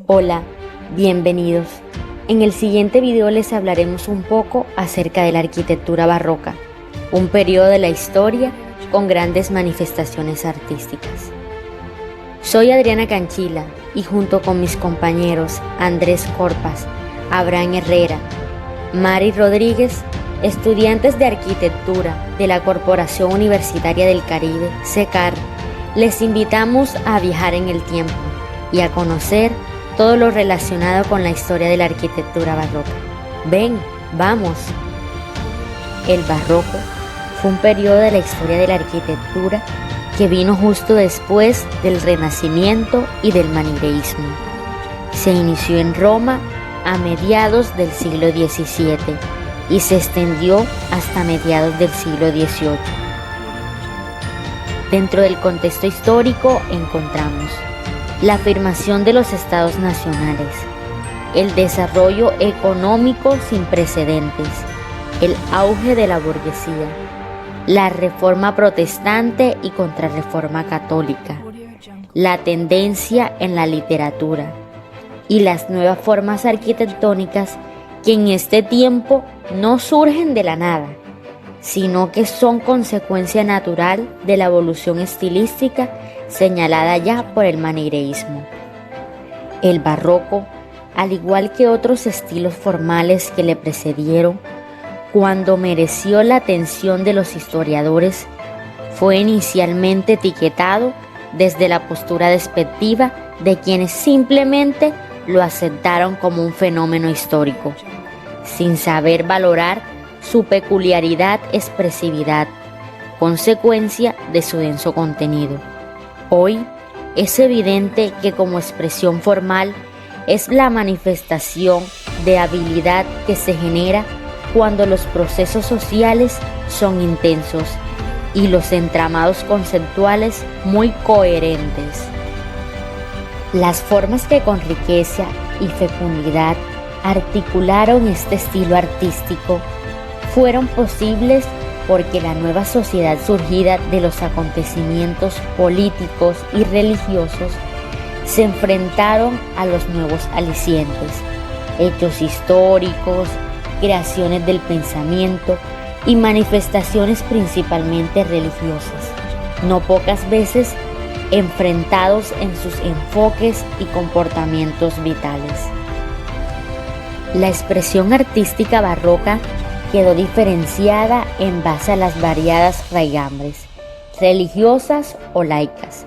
Hola, bienvenidos. En el siguiente video les hablaremos un poco acerca de la arquitectura barroca, un periodo de la historia con grandes manifestaciones artísticas. Soy Adriana Canchila y junto con mis compañeros Andrés Corpas, Abraham Herrera, Mari Rodríguez, estudiantes de arquitectura de la Corporación Universitaria del Caribe, CECAR, les invitamos a viajar en el tiempo y a conocer todo lo relacionado con la historia de la arquitectura barroca. Ven, vamos. El barroco fue un periodo de la historia de la arquitectura que vino justo después del Renacimiento y del Manireísmo. Se inició en Roma a mediados del siglo XVII y se extendió hasta mediados del siglo XVIII. Dentro del contexto histórico encontramos la afirmación de los estados nacionales, el desarrollo económico sin precedentes, el auge de la burguesía, la reforma protestante y contrarreforma católica, la tendencia en la literatura y las nuevas formas arquitectónicas que en este tiempo no surgen de la nada, sino que son consecuencia natural de la evolución estilística señalada ya por el manireísmo. El barroco, al igual que otros estilos formales que le precedieron, cuando mereció la atención de los historiadores, fue inicialmente etiquetado desde la postura despectiva de quienes simplemente lo aceptaron como un fenómeno histórico, sin saber valorar su peculiaridad expresividad, consecuencia de su denso contenido. Hoy es evidente que como expresión formal es la manifestación de habilidad que se genera cuando los procesos sociales son intensos y los entramados conceptuales muy coherentes. Las formas que con riqueza y fecundidad articularon este estilo artístico fueron posibles porque la nueva sociedad surgida de los acontecimientos políticos y religiosos se enfrentaron a los nuevos alicientes, hechos históricos, creaciones del pensamiento y manifestaciones principalmente religiosas, no pocas veces enfrentados en sus enfoques y comportamientos vitales. La expresión artística barroca quedó diferenciada en base a las variadas raigambres, religiosas o laicas,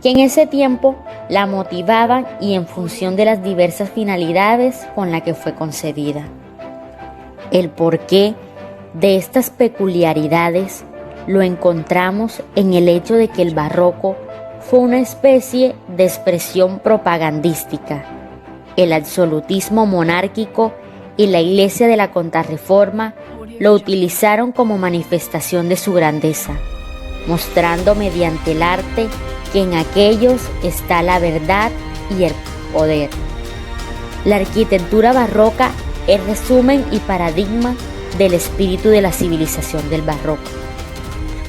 que en ese tiempo la motivaban y en función de las diversas finalidades con las que fue concebida. El porqué de estas peculiaridades lo encontramos en el hecho de que el barroco fue una especie de expresión propagandística. El absolutismo monárquico y la Iglesia de la Contrarreforma lo utilizaron como manifestación de su grandeza, mostrando mediante el arte que en aquellos está la verdad y el poder. La arquitectura barroca es resumen y paradigma del espíritu de la civilización del barroco.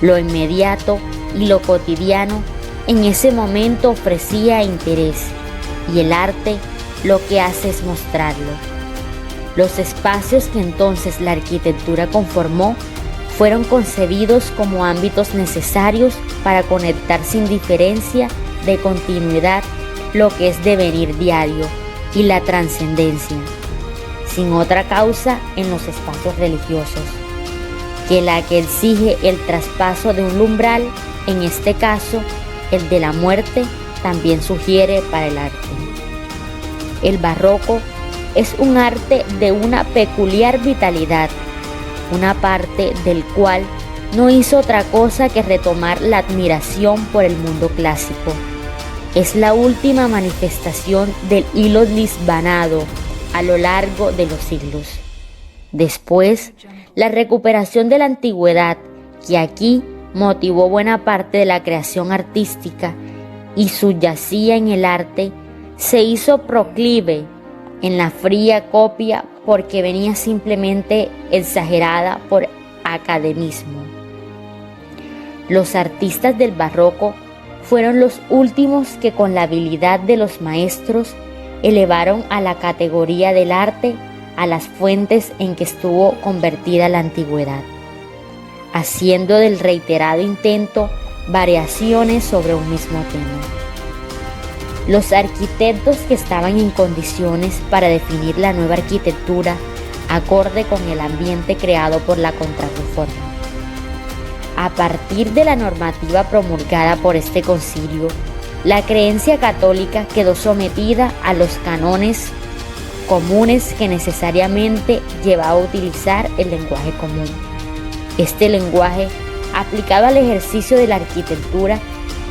Lo inmediato y lo cotidiano en ese momento ofrecía interés y el arte lo que hace es mostrarlo. Los espacios que entonces la arquitectura conformó fueron concebidos como ámbitos necesarios para conectar sin diferencia de continuidad lo que es devenir diario y la trascendencia, sin otra causa en los espacios religiosos, que la que exige el traspaso de un umbral, en este caso el de la muerte, también sugiere para el arte. El barroco es un arte de una peculiar vitalidad, una parte del cual no hizo otra cosa que retomar la admiración por el mundo clásico. Es la última manifestación del hilo lisbanado a lo largo de los siglos. Después, la recuperación de la antigüedad, que aquí motivó buena parte de la creación artística y subyacía en el arte, se hizo proclive en la fría copia porque venía simplemente exagerada por academismo. Los artistas del barroco fueron los últimos que con la habilidad de los maestros elevaron a la categoría del arte a las fuentes en que estuvo convertida la antigüedad, haciendo del reiterado intento variaciones sobre un mismo tema. Los arquitectos que estaban en condiciones para definir la nueva arquitectura acorde con el ambiente creado por la Contrarreforma. A partir de la normativa promulgada por este concilio, la creencia católica quedó sometida a los cánones comunes que necesariamente llevaba a utilizar el lenguaje común. Este lenguaje, aplicado al ejercicio de la arquitectura,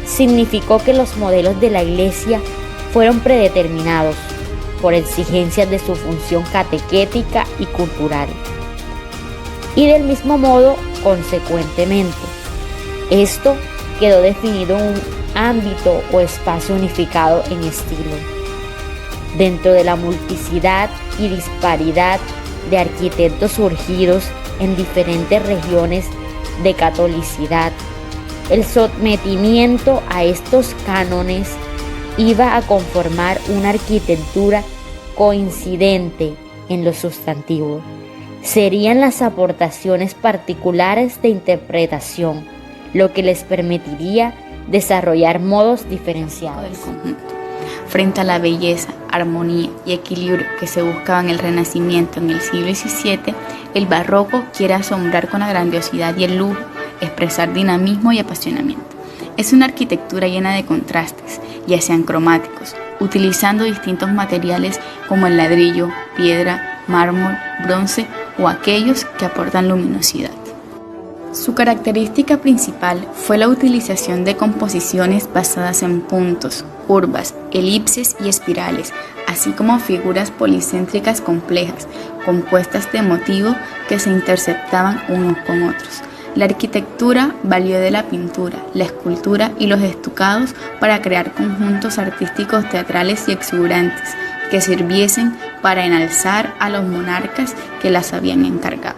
significó que los modelos de la Iglesia fueron predeterminados por exigencias de su función catequética y cultural. Y del mismo modo, consecuentemente, esto quedó definido en un ámbito o espacio unificado en estilo. Dentro de la multiplicidad y disparidad de arquitectos surgidos en diferentes regiones de catolicidad, el sometimiento a estos cánones iba a conformar una arquitectura coincidente en lo sustantivo. Serían las aportaciones particulares de interpretación lo que les permitiría desarrollar modos diferenciados del conjunto. Frente a la belleza, armonía y equilibrio que se buscaba en el Renacimiento en el siglo XVII, el barroco quiere asombrar con la grandiosidad y el lujo, expresar dinamismo y apasionamiento. Es una arquitectura llena de contrastes, ya sean cromáticos, utilizando distintos materiales como el ladrillo, piedra, mármol, bronce o aquellos que aportan luminosidad. Su característica principal fue la utilización de composiciones basadas en puntos, curvas, elipses y espirales, así como figuras policéntricas complejas, compuestas de motivos que se interceptaban unos con otros. La arquitectura valió de la pintura, la escultura y los estucados para crear conjuntos artísticos teatrales y exuberantes que sirviesen para enalzar a los monarcas que las habían encargado.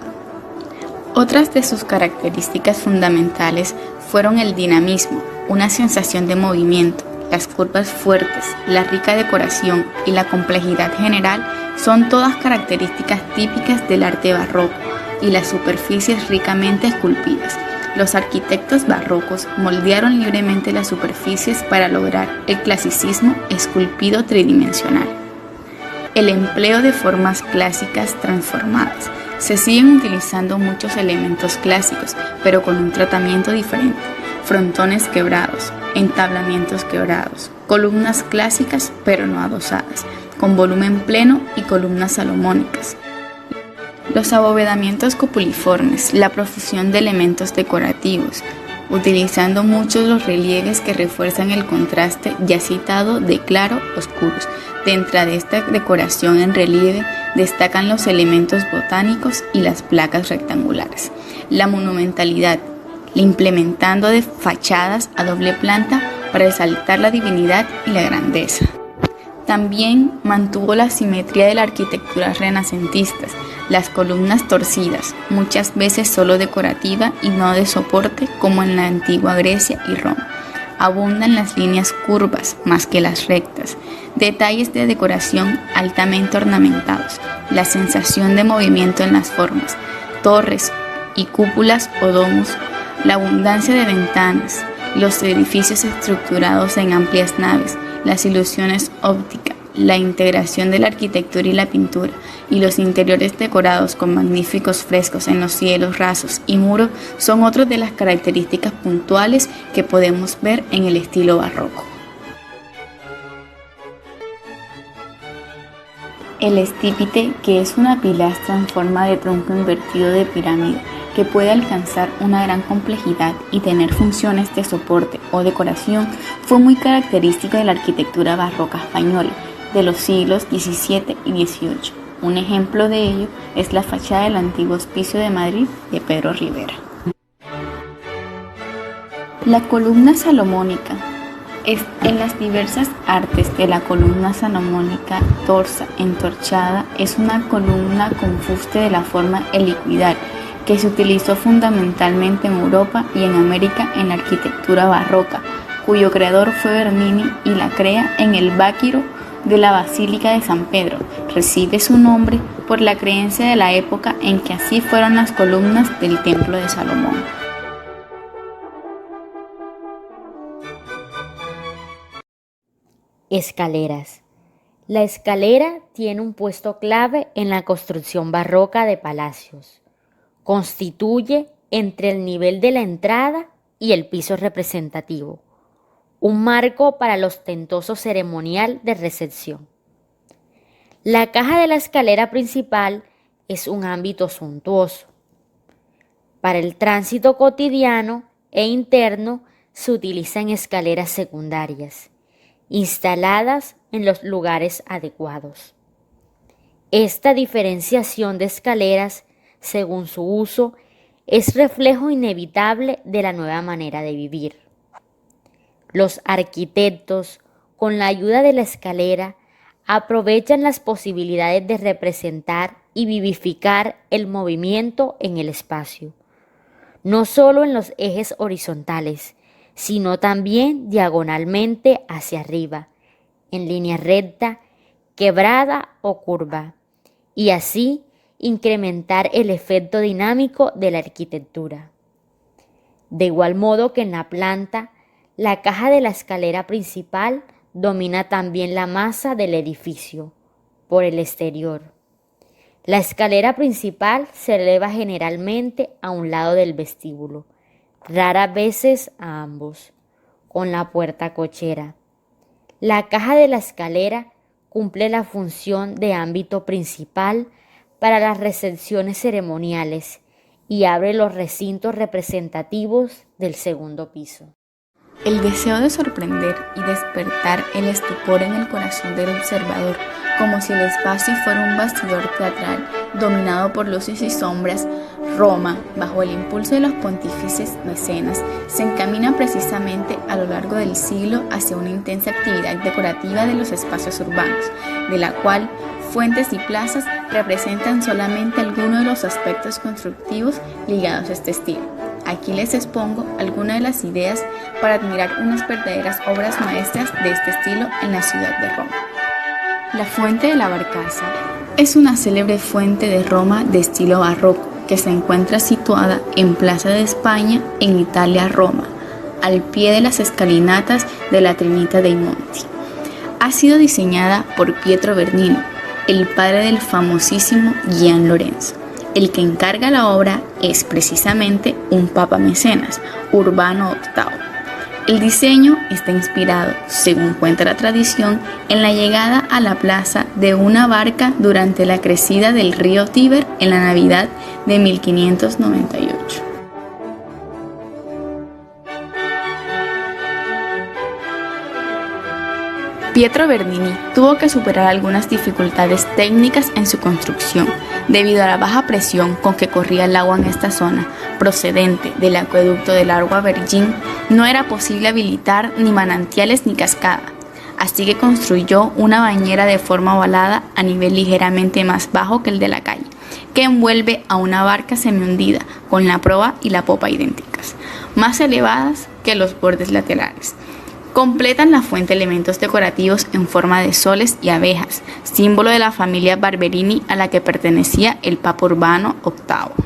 Otras de sus características fundamentales fueron el dinamismo, una sensación de movimiento, las curvas fuertes, la rica decoración y la complejidad general son todas características típicas del arte barroco y las superficies ricamente esculpidas. Los arquitectos barrocos moldearon libremente las superficies para lograr el clasicismo esculpido tridimensional. El empleo de formas clásicas transformadas. Se siguen utilizando muchos elementos clásicos, pero con un tratamiento diferente. Frontones quebrados, entablamientos quebrados, columnas clásicas pero no adosadas, con volumen pleno y columnas salomónicas. Los abovedamientos cupuliformes, la profusión de elementos decorativos, utilizando muchos los relieves que refuerzan el contraste ya citado de claro-oscuros. Dentro de esta decoración en relieve destacan los elementos botánicos y las placas rectangulares. La monumentalidad, implementando de fachadas a doble planta para resaltar la divinidad y la grandeza. También mantuvo la simetría de la arquitectura renacentista, las columnas torcidas, muchas veces solo decorativa y no de soporte como en la antigua Grecia y Roma. Abundan las líneas curvas más que las rectas, detalles de decoración altamente ornamentados, la sensación de movimiento en las formas, torres y cúpulas o domos, la abundancia de ventanas, los edificios estructurados en amplias naves, las ilusiones ópticas, la integración de la arquitectura y la pintura, y los interiores decorados con magníficos frescos en los cielos rasos y muros son otras de las características puntuales que podemos ver en el estilo barroco. El estípite, que es una pilastra en forma de tronco invertido de pirámide, que puede alcanzar una gran complejidad y tener funciones de soporte o decoración, fue muy característico de la arquitectura barroca española de los siglos XVII y XVIII. Un ejemplo de ello es la fachada del antiguo Hospicio de Madrid de Pedro Rivera. La columna salomónica. En las diversas artes de la columna salomónica torsa, entorchada, es una columna con fuste de la forma helicoidal que se utilizó fundamentalmente en Europa y en América en la arquitectura barroca, cuyo creador fue Bernini y la crea en el báquiro de la Basílica de San Pedro. Recibe su nombre por la creencia de la época en que así fueron las columnas del Templo de Salomón. Escaleras. La escalera tiene un puesto clave en la construcción barroca de palacios. Constituye entre el nivel de la entrada y el piso representativo un marco para el ostentoso ceremonial de recepción. La caja de la escalera principal es un ámbito suntuoso. Para el tránsito cotidiano e interno se utilizan escaleras secundarias, instaladas en los lugares adecuados. Esta diferenciación de escaleras, según su uso, es reflejo inevitable de la nueva manera de vivir. Los arquitectos, con la ayuda de la escalera, aprovechan las posibilidades de representar y vivificar el movimiento en el espacio, no solo en los ejes horizontales, sino también diagonalmente hacia arriba, en línea recta, quebrada o curva, y así incrementar el efecto dinámico de la arquitectura. De igual modo que en la planta, la caja de la escalera principal domina también la masa del edificio, por el exterior. La escalera principal se eleva generalmente a un lado del vestíbulo, raras veces a ambos, con la puerta cochera. La caja de la escalera cumple la función de ámbito principal para las recepciones ceremoniales y abre los recintos representativos del segundo piso. El deseo de sorprender y despertar el estupor en el corazón del observador, como si el espacio fuera un bastidor teatral dominado por luces y sombras, Roma, bajo el impulso de los pontífices mecenas, se encamina precisamente a lo largo del siglo hacia una intensa actividad decorativa de los espacios urbanos, de la cual fuentes y plazas representan solamente algunos de los aspectos constructivos ligados a este estilo. Aquí les expongo algunas de las ideas para admirar unas verdaderas obras maestras de este estilo en la ciudad de Roma. La Fuente de la Barcaza es una célebre fuente de Roma de estilo barroco que se encuentra situada en Plaza de España, en Italia, Roma, al pie de las escalinatas de la Trinità dei Monti. Ha sido diseñada por Pietro Bernini, el padre del famosísimo Gian Lorenzo. El que encarga la obra es precisamente un papa mecenas, Urbano VIII. El diseño está inspirado, según cuenta la tradición, en la llegada a la plaza de una barca durante la crecida del río Tíber en la Navidad de 1598. Pietro Bernini tuvo que superar algunas dificultades técnicas en su construcción, debido a la baja presión con que corría el agua en esta zona, procedente del acueducto del Agua Vergín. No era posible habilitar ni manantiales ni cascada, así que construyó una bañera de forma ovalada a nivel ligeramente más bajo que el de la calle, que envuelve a una barca semihundida, con la proa y la popa idénticas, más elevadas que los bordes laterales. Completan la fuente elementos decorativos en forma de soles y abejas, símbolo de la familia Barberini a la que pertenecía el Papa Urbano VIII.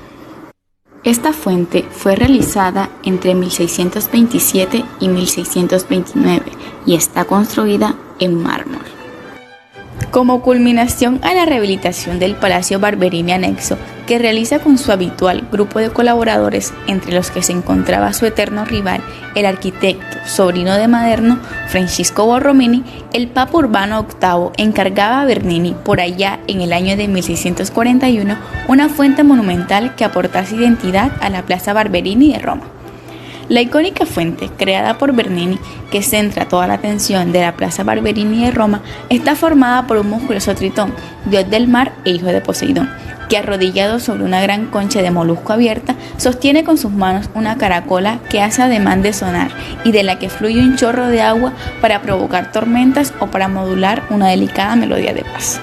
Esta fuente fue realizada entre 1627 y 1629 y está construida en mármol. Como culminación a la rehabilitación del Palacio Barberini anexo, que realiza con su habitual grupo de colaboradores, entre los que se encontraba su eterno rival, el arquitecto, sobrino de Maderno, Francisco Borromini, el Papa Urbano VIII encargaba a Bernini, por allá en el año de 1641, una fuente monumental que aportase identidad a la Plaza Barberini de Roma. La icónica fuente, creada por Bernini, que centra toda la atención de la Plaza Barberini de Roma, está formada por un musculoso tritón, dios del mar e hijo de Poseidón, que arrodillado sobre una gran concha de molusco abierta, sostiene con sus manos una caracola que hace ademán de sonar y de la que fluye un chorro de agua para provocar tormentas o para modular una delicada melodía de paz.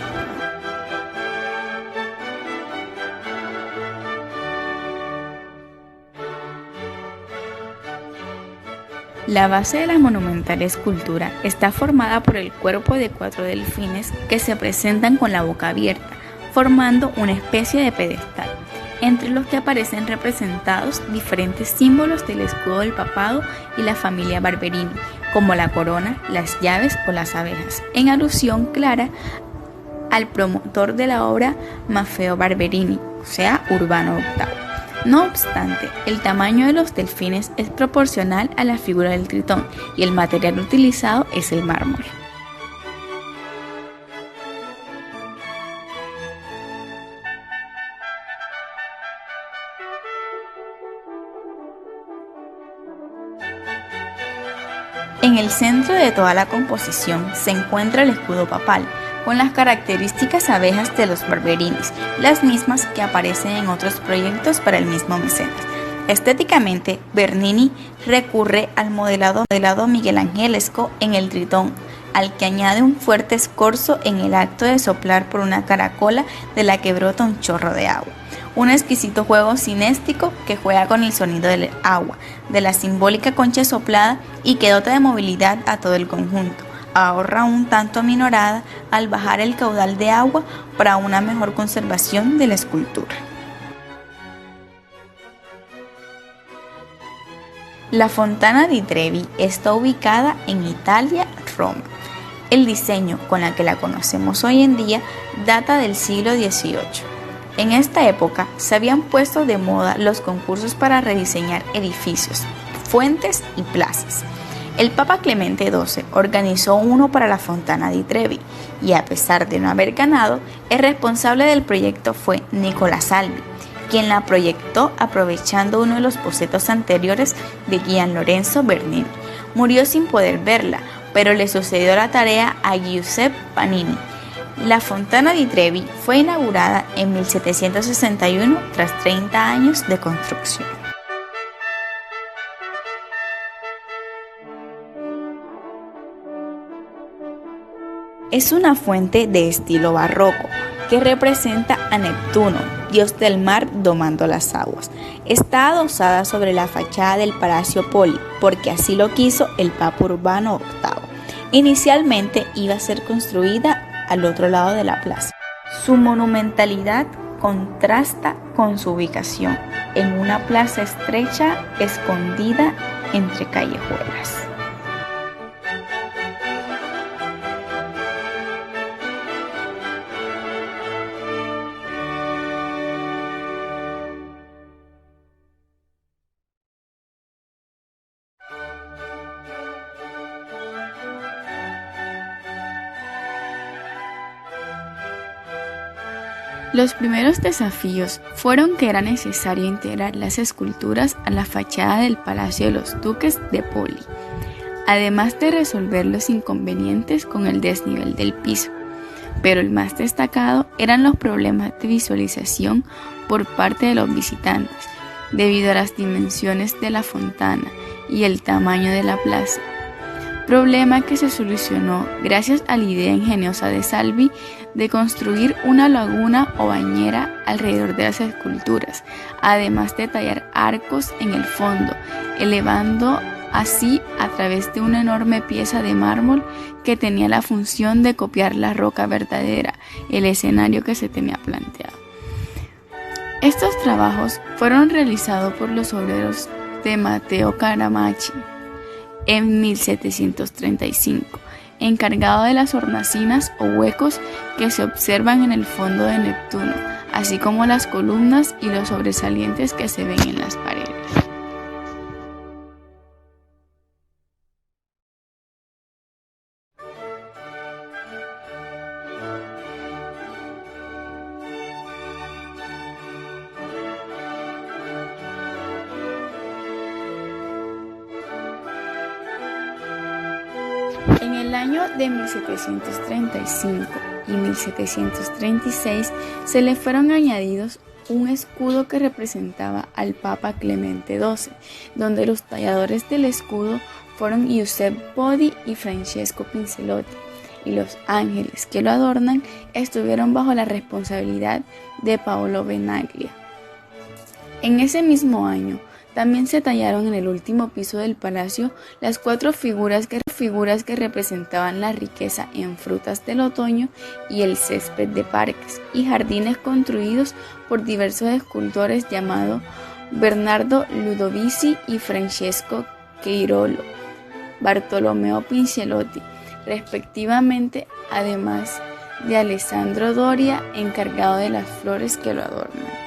La base de la monumental escultura está formada por el cuerpo de 4 delfines que se presentan con la boca abierta, formando una especie de pedestal, entre los que aparecen representados diferentes símbolos del escudo del papado y la familia Barberini, como la corona, las llaves o las abejas, en alusión clara al promotor de la obra Maffeo Barberini, o sea, Urbano VIII. No obstante, el tamaño de los delfines es proporcional a la figura del tritón y el material utilizado es el mármol. En el centro de toda la composición se encuentra el escudo papal, con las características abejas de los Barberinis, las mismas que aparecen en otros proyectos para el mismo mecenas. Estéticamente, Bernini recurre al modelado miguelangelesco en el tritón, al que añade un fuerte escorzo en el acto de soplar por una caracola de la que brota un chorro de agua. Un exquisito juego cinéstico que juega con el sonido del agua, de la simbólica concha soplada y que dota de movilidad a todo el conjunto. Ahorra un tanto aminorada al bajar el caudal de agua para una mejor conservación de la escultura. La Fontana di Trevi está ubicada en Italia, Roma. El diseño con el que la conocemos hoy en día data del siglo XVIII. En esta época se habían puesto de moda los concursos para rediseñar edificios, fuentes y plazas. El Papa Clemente XII organizó uno para la Fontana di Trevi y a pesar de no haber ganado, el responsable del proyecto fue Nicola Salvi, quien la proyectó aprovechando uno de los bocetos anteriores de Gian Lorenzo Bernini. Murió sin poder verla, pero le sucedió la tarea a Giuseppe Panini. La Fontana di Trevi fue inaugurada en 1761 tras 30 años de construcción. Es una fuente de estilo barroco que representa a Neptuno, dios del mar domando las aguas. Está adosada sobre la fachada del Palacio Poli, porque así lo quiso el Papa Urbano VIII. Inicialmente iba a ser construida al otro lado de la plaza. Su monumentalidad contrasta con su ubicación, en una plaza estrecha escondida entre callejuelas. Los primeros desafíos fueron que era necesario integrar las esculturas a la fachada del Palacio de los Duques de Poli, además de resolver los inconvenientes con el desnivel del piso. Pero el más destacado eran los problemas de visualización por parte de los visitantes, debido a las dimensiones de la fontana y el tamaño de la plaza. Problema que se solucionó gracias a la idea ingeniosa de Salvi de construir una laguna o bañera alrededor de las esculturas, además de tallar arcos en el fondo, elevando así a través de una enorme pieza de mármol que tenía la función de copiar la roca verdadera, el escenario que se tenía planteado. Estos trabajos fueron realizados por los obreros de Matteo Caramacci en 1735, encargado de las hornacinas o huecos que se observan en el fondo de Neptuno, así como las columnas y los sobresalientes que se ven en las paredes. En el año de 1735 y 1736 se le fueron añadidos un escudo que representaba al Papa Clemente XII, donde los talladores del escudo fueron Giuseppe Bodi y Francesco Pinzellotti, y los ángeles que lo adornan estuvieron bajo la responsabilidad de Paolo Benaglia. En ese mismo año También se tallaron en el último piso del palacio las 4 figuras que representaban la riqueza en frutas del otoño y el césped de parques y jardines construidos por diversos escultores llamados Bernardo Ludovici y Francesco Queirolo, Bartolomeo Pincellotti, respectivamente, además de Alessandro Doria, encargado de las flores que lo adornan.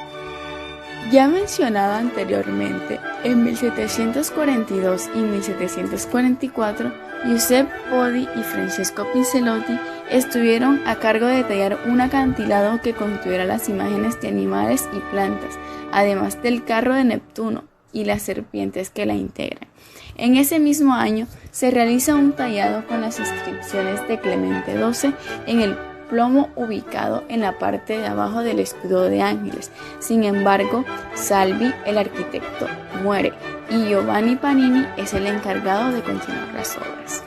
Ya mencionado anteriormente, en 1742 y 1744, Giuseppe Bodi y Francesco Pincellotti estuvieron a cargo de tallar un acantilado que contuviera las imágenes de animales y plantas, además del carro de Neptuno y las serpientes que la integran. En ese mismo año se realiza un tallado con las inscripciones de Clemente XII en el plomo ubicado en la parte de abajo del escudo de ángeles. Sin embargo, Salvi, el arquitecto, muere y Giovanni Panini es el encargado de continuar las obras.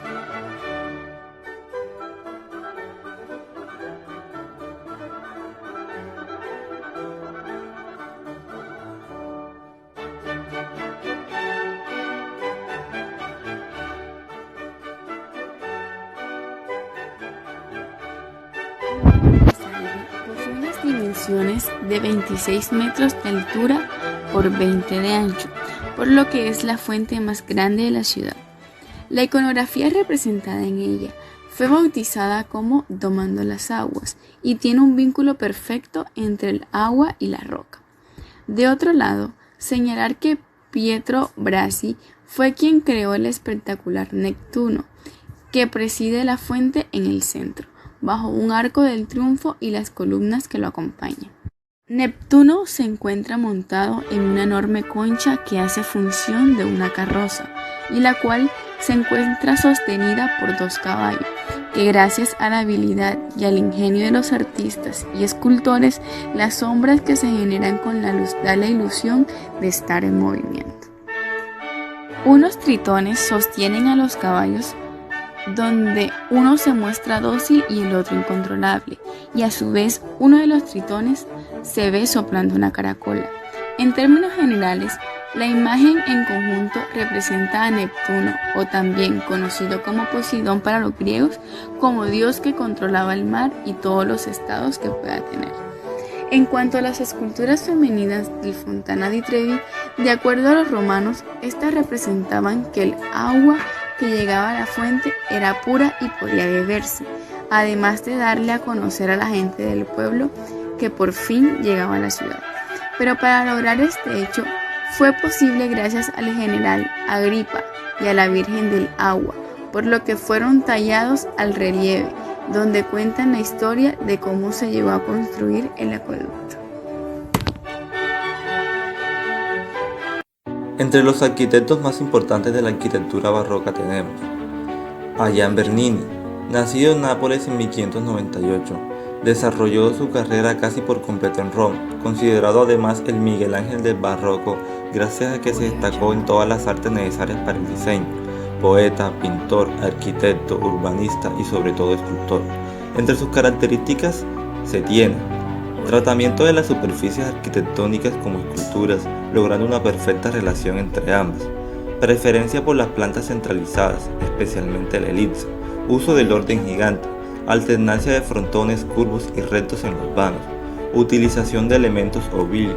Posee unas dimensiones de 26 metros de altura por 20 de ancho, por lo que es la fuente más grande de la ciudad. La iconografía representada en ella fue bautizada como Domando las aguas y tiene un vínculo perfecto entre el agua y la roca. De otro lado, señalar que Pietro Brasi fue quien creó el espectacular Neptuno, que preside la fuente en el centro, bajo un arco del triunfo y las columnas que lo acompañan. Neptuno se encuentra montado en una enorme concha que hace función de una carroza y la cual se encuentra sostenida por 2 caballos, que gracias a la habilidad y al ingenio de los artistas y escultores, las sombras que se generan con la luz dan la ilusión de estar en movimiento. Unos tritones sostienen a los caballos, donde uno se muestra dócil y el otro incontrolable, y a su vez uno de los tritones se ve soplando una caracola. En términos generales, la imagen en conjunto representa a Neptuno, o también conocido como Poseidón para los griegos, como dios que controlaba el mar y todos los estados que pueda tener. En cuanto a las esculturas femeninas del Fontana di Trevi, de acuerdo a los romanos, estas representaban que el agua que llegaba a la fuente era pura y podía beberse, además de darle a conocer a la gente del pueblo que por fin llegaba a la ciudad. Pero para lograr este hecho fue posible gracias al general Agripa y a la Virgen del Agua, por lo que fueron tallados al relieve, donde cuentan la historia de cómo se llegó a construir el acueducto. Entre los arquitectos más importantes de la arquitectura barroca tenemos a Gian Bernini, nacido en Nápoles en 1598. Desarrolló su carrera casi por completo en Roma, considerado además el Miguel Ángel del barroco gracias a que se destacó en todas las artes necesarias para el diseño. Poeta, pintor, arquitecto, urbanista y sobre todo escultor. Entre sus características se tiene tratamiento de las superficies arquitectónicas como esculturas, logrando una perfecta relación entre ambas. Preferencia por las plantas centralizadas, especialmente la elipse. Uso del orden gigante. Alternancia de frontones curvos y rectos en los vanos. Utilización de elementos oblíquos.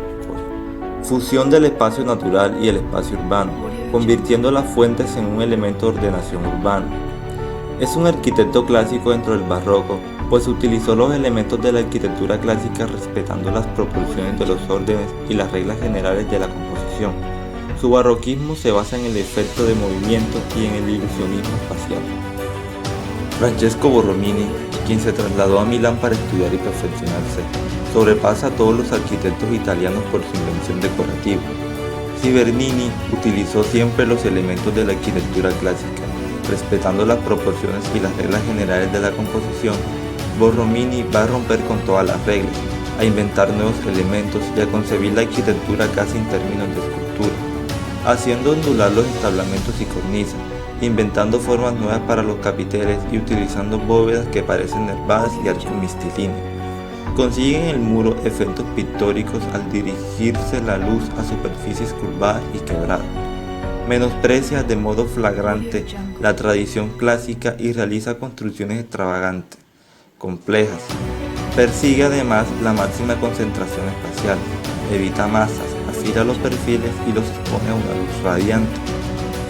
Fusión del espacio natural y el espacio urbano, convirtiendo las fuentes en un elemento de ordenación urbana. Es un arquitecto clásico dentro del barroco, pues utilizó los elementos de la arquitectura clásica respetando las proporciones de los órdenes y las reglas generales de la composición. Su barroquismo se basa en el efecto de movimiento y en el ilusionismo espacial. Francesco Borromini, quien se trasladó a Milán para estudiar y perfeccionarse, sobrepasa a todos los arquitectos italianos por su invención decorativa. Si Bernini utilizó siempre los elementos de la arquitectura clásica, respetando las proporciones y las reglas generales de la composición, Borromini va a romper con todas las reglas, a inventar nuevos elementos y a concebir la arquitectura casi en términos de escultura, haciendo ondular los entablamentos y cornisas, inventando formas nuevas para los capiteles y utilizando bóvedas que parecen nervadas y arcos mistilíneos. Consigue en el muro efectos pictóricos al dirigirse la luz a superficies curvadas y quebradas. Menosprecia de modo flagrante la tradición clásica y realiza construcciones extravagantes, complejas. Persigue además la máxima concentración espacial, evita masas, afila los perfiles y los expone a una luz radiante.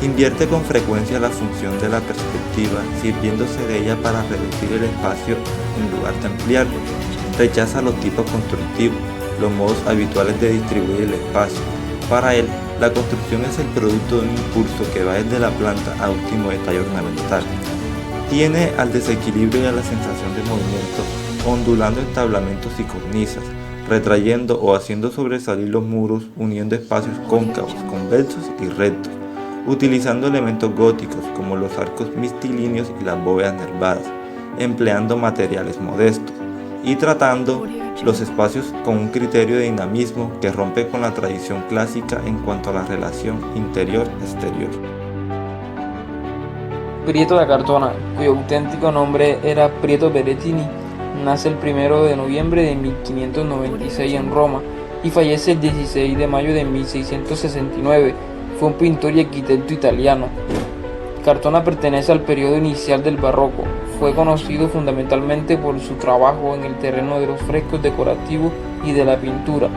Invierte con frecuencia la función de la perspectiva, sirviéndose de ella para reducir el espacio en lugar de ampliarlo. Rechaza los tipos constructivos, los modos habituales de distribuir el espacio. Para él, la construcción es el producto de un impulso que va desde la planta a último detalle ornamental. Tiene al desequilibrio y a la sensación de movimiento, ondulando entablamentos y cornisas, retrayendo o haciendo sobresalir los muros, uniendo espacios cóncavos, convexos y rectos, utilizando elementos góticos como los arcos mistilíneos y las bóvedas nervadas, empleando materiales modestos y tratando los espacios con un criterio de dinamismo que rompe con la tradición clásica en cuanto a la relación interior-exterior. Prieto da Cartona, cuyo auténtico nombre era Prieto Berrettini, nace el 1 de noviembre de 1596 en Roma y fallece el 16 de mayo de 1669. Fue un pintor y arquitecto italiano. Cartona pertenece al periodo inicial del barroco. Fue conocido fundamentalmente por su trabajo en el terreno de los frescos decorativos y de la pintura,